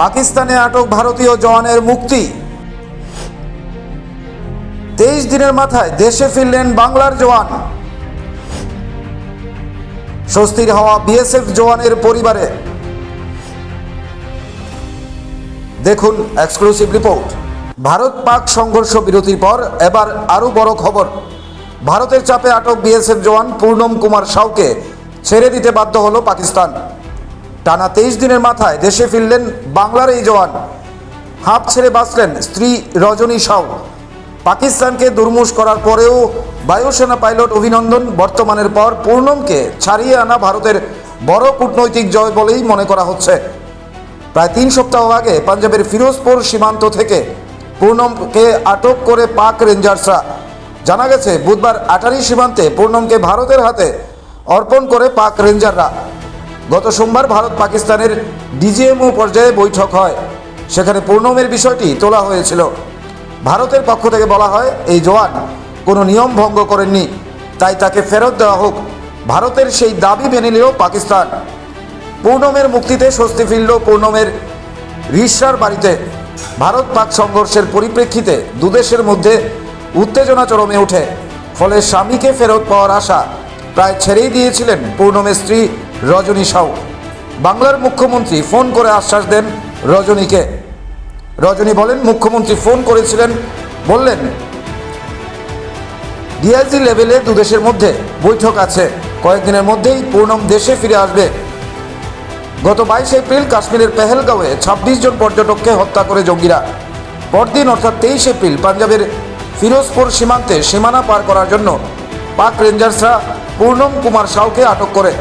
পাকিস্তানে আটক ভারতীয় জওয়ানের মুক্তি। 23 দিনের মাথায় দেশে ফিরলেন বাংলার জওয়ান। স্বস্তির হওয়া বিএসএফ জওয়ানের পরিবারে। দেখুন এক্সক্লুসিভ রিপোর্ট। ভারত পাক সংঘর্ষ বিরতির পর এবার আরও বড় খবর। ভারতের চাপে আটক বিএসএফ জওয়ান পূর্ণম কুমার সাউকে ছেড়ে দিতে বাধ্য হলো পাকিস্তান। টানা 23 দিনের মাথায় দেশে ফিরলেন বাংলার এই জওয়ান। হাঁপ ছেড়ে বাঁচলেন স্ত্রী রজনী সাউ। পাকিস্তানকে দুর্মুষ করার পরেও বায়ুসেনা পাইলট অভিনন্দন বর্তমানের পর পূর্ণমকে ছাড়িয়ে আনা ভারতের বড় কূটনৈতিক জয় বলেই মনে করা হচ্ছে। প্রায় 3 সপ্তাহ আগে পাঞ্জাবের ফিরোজপুর সীমান্ত থেকে পূর্ণমকে আটক করে পাক রেঞ্জার্সরা। জানা গেছে বুধবার আটারি সীমান্তে পূর্ণমকে ভারতের হাতে অর্পণ করে পাক রেঞ্জাররা। গত সোমবার ভারত পাকিস্তানের ডিজিএমও পর্যায়ে বৈঠক হয়। সেখানে পূর্ণমের বিষয়টি তোলা হয়েছিল। ভারতের পক্ষ থেকে বলা হয়, এই জওয়ান কোনো নিয়ম ভঙ্গ করেননি, তাই তাকে ফেরত দেওয়া হোক। ভারতের সেই দাবি মেনে নিল পাকিস্তান। পূর্ণমের মুক্তিতে স্বস্তি ফিরল পূর্ণমের রিশার বাড়িতে। ভারত পাক সংঘর্ষের পরিপ্রেক্ষিতে দুদেশের মধ্যে উত্তেজনা চরমে ওঠে। ফলে স্বামীকে ফেরত পাওয়ার আশা প্রায় ছেড়েই দিয়েছিলেন পূর্ণমের স্ত্রী রজনী সাউ। বাংলার মুখ্যমন্ত্রী ফোন করে আশ্বাস দেন রজনীকে। রজনী বলেন, মুখ্যমন্ত্রী ফোন করেছিলেন, বললেন ডিআইজি লেভেলে দুদেশের মধ্যে বৈঠক আছে, কয়েকদিনের মধ্যেই পূর্ণম দেশে ফিরে আসবে। গত 22 এপ্রিল কাশ্মীরের পেহেলগাঁওয়ে 26 জন পর্যটককে হত্যা করে জঙ্গিরা। পরদিন অর্থাৎ 23 এপ্রিল পাঞ্জাবের ফিরোজপুর সীমান্তে সীমানা পার করার জন্য পাক রেঞ্জার্সরা পূর্ণম কুমার সাউকে আটক করে।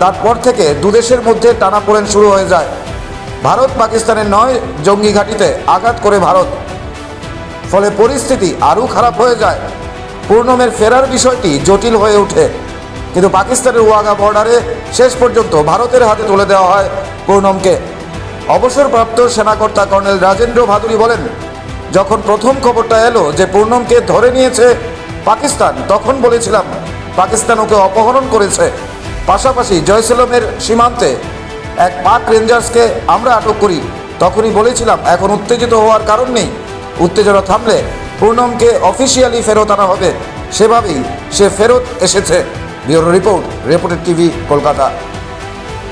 তারপর থেকে দুদেশের মধ্যে টানাপোড়েন শুরু হয়ে যায়। ভারত পাকিস্তানের 9 জঙ্গি ঘাঁটিতে আঘাত করে ভারত। ফলে পরিস্থিতি আরও খারাপ হয়ে যায়। পূর্ণমের ফেরার বিষয়টি জটিল হয়ে ওঠে, কিন্তু পাকিস্তানের ওয়াঘা বর্ডারে শেষ পর্যন্ত ভারতের হাতে তুলে দেওয়া হয় পূর্ণমকে। অবসরপ্রাপ্ত সেনাকর্তা কর্নেল রাজেন্দ্র ভাদুরী বলেন, যখন প্রথম খবরটা এলো যে পূর্ণমকে ধরে নিয়েছে পাকিস্তান, তখন বলেছিলাম পাকিস্তান ওকে অপহরণ করেছে। পাশাপাশি জয়সলমের সীমান্তে এক পাক রেঞ্জার্সকে আমরা আটক করি। তখনই বলেছিলাম এখন উত্তেজিত হওয়ার কারণ নেই, উত্তেজনা থামলে পূর্ণমকে অফিসিয়ালি ফেরত আনা হবে। সেভাবেই সে ফেরত এসেছে। Bureau report, reporter TV, Kolkata.